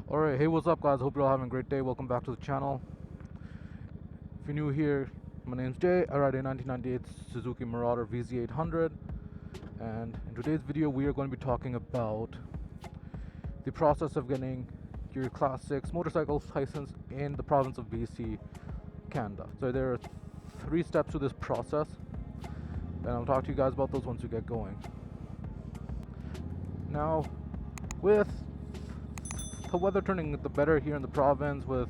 Alright, hey, what's up, guys? Hope you're all having a great day. Welcome back to the channel. If you're new here, my name's Jay. I ride a 1998 Suzuki Marauder VZ800, and in today's video we are going to be talking about the process of getting your Class 6 motorcycle license in the province of BC, Canada. So there are 3 steps to this process, and I'll talk to you guys about those once we get going. Now, with the weather turning the better here in the province with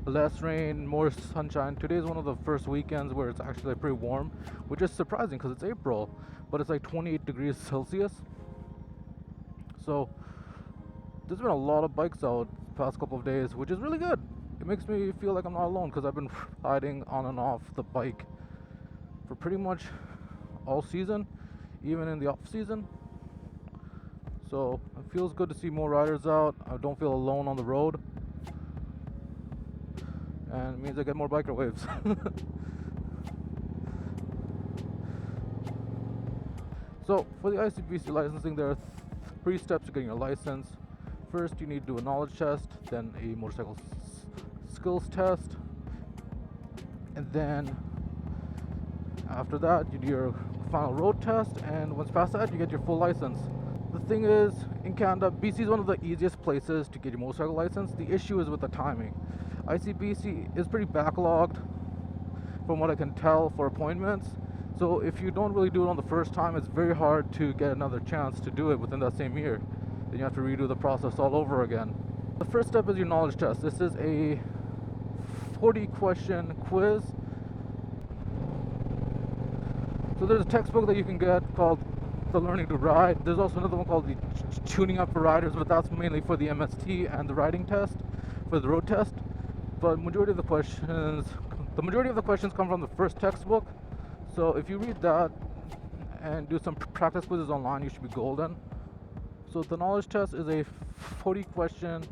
less rain, more sunshine. Today is one of the first weekends where it's actually pretty warm, which is surprising because it's April, but it's like 28 degrees Celsius. So there's been a lot of bikes out the past couple of days, which is really good. It makes me feel like I'm not alone because I've been riding on and off the bike for pretty much all season, even in the off season. So it feels good to see more riders out. I don't feel alone on the road, and it means I get more biker waves. So for the ICBC licensing, there are 3 steps to getting your license. First, you need to do a knowledge test, then a motorcycle skills test, and then after that you do your final road test, and once past that you get your full license. The thing is, in Canada, BC is one of the easiest places to get your motorcycle license. The issue is with the timing. ICBC is pretty backlogged from what I can tell for appointments. So if you don't really do it on the first time, it's very hard to get another chance to do it within that same year. Then you have to redo the process all over again. The first step is your knowledge test. This is a 40-question quiz. So there's a textbook that you can get called The Learning to Ride. There's also another one called the Tuning Up for Riders, but that's mainly for the MST and the riding test, for the road test. But majority of the questions come from the first textbook. So if you read that and do some practice quizzes online, you should be golden. So the knowledge test is a 40-question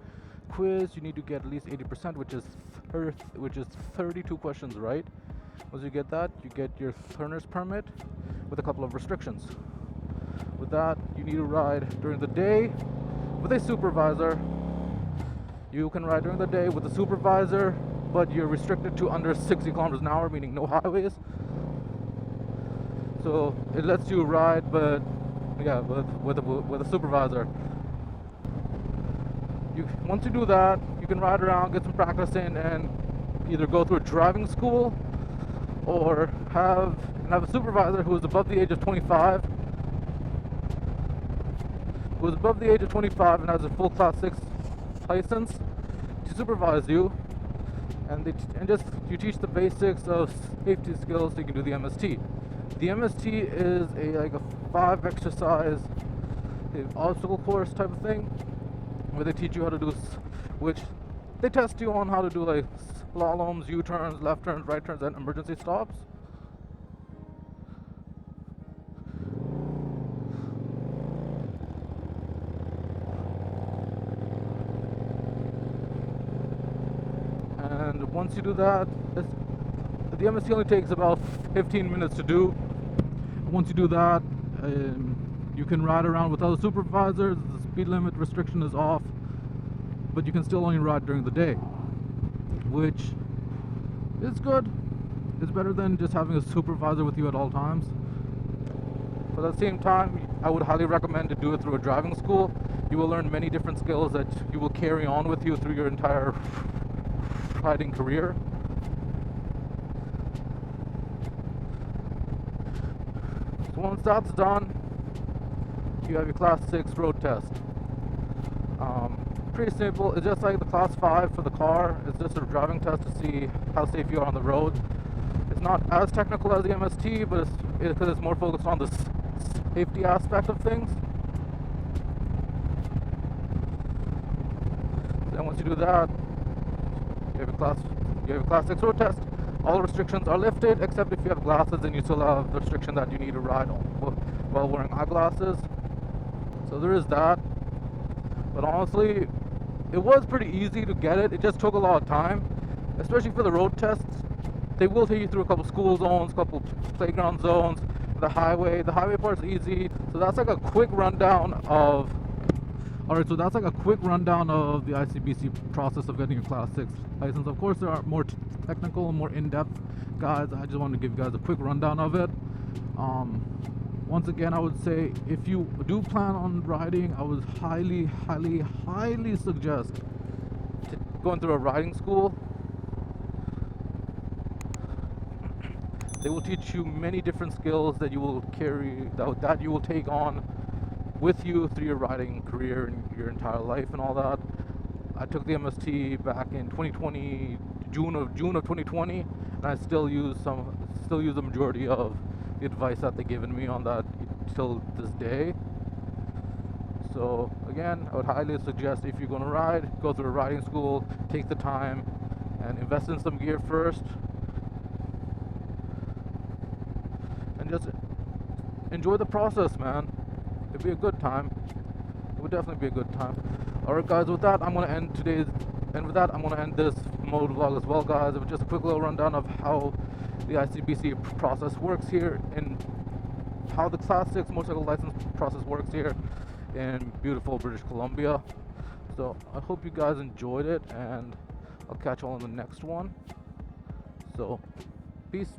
quiz. You need to get at least 80%, which is 32 questions right. Once you get that, you get your learner's permit with a couple of restrictions. With that, you need to ride during the day with a supervisor. You can ride during the day with a supervisor, but you're restricted to under 60 kilometers an hour, meaning no highways. So it lets you ride, but yeah, with a supervisor. Once you do that, you can ride around, get some practice in, and either go through a driving school or have a supervisor who is above the age of 25. Who is above the age of 25 and has a full Class 6 license to supervise you, and you teach the basics of safety skills so you can do the MST. The MST is like a 5-exercise obstacle course type of thing, where they teach you how to do, which they test you on how to do like slaloms, U-turns, left turns, right turns, and emergency stops. And once you do that, the MST only takes about 15 minutes to do. Once you do that, you can ride around with other supervisors. The speed limit restriction is off, but you can still only ride during the day, which is good. It's better than just having a supervisor with you at all times. But at the same time, I would highly recommend to do it through a driving school. You will learn many different skills that you will carry on with you through your entire riding career. So once that's done, you have your Class 6 road test. Pretty simple. It's just like the Class 5 for the car. It's just a driving test to see how safe you are on the road. It's not as technical as the MST, but because it's more focused on the safety aspect of things. Then once you do that, you have a Class 6 road test. All restrictions are lifted, except if you have glasses, and you still have the restriction that you need to ride while wearing eyeglasses. So there is that. But honestly, it was pretty easy to get it. It just took a lot of time, especially for the road tests. They will take you through a couple school zones, couple playground zones, the highway. The highway part's easy. So that's like a quick rundown of Alright, so that's like a quick rundown of the ICBC process of getting your Class 6 license. Of course, there are more technical and more in-depth guides. I just wanted to give you guys a quick rundown of it. Once again, I would say if you do plan on riding, I would highly suggest going through a riding school. They will teach you many different skills that you will carry, that you will take on with you through your riding career and your entire life and all that. I took the MST back in 2020, June of 2020, and I still use the majority of the advice that they've given me on that till this day. So again, I would highly suggest, if you're going to ride, go through a riding school, take the time and invest in some gear first, and just enjoy the process, man. It'd be a good time. It would definitely be a good time. Alright guys, with that I'm gonna end this mode vlog as well, guys. It was just a quick little rundown of how the ICBC process works here, and how the Class 6 motorcycle license process works here in beautiful British Columbia. So I hope you guys enjoyed it, and I'll catch you all in the next one. So peace.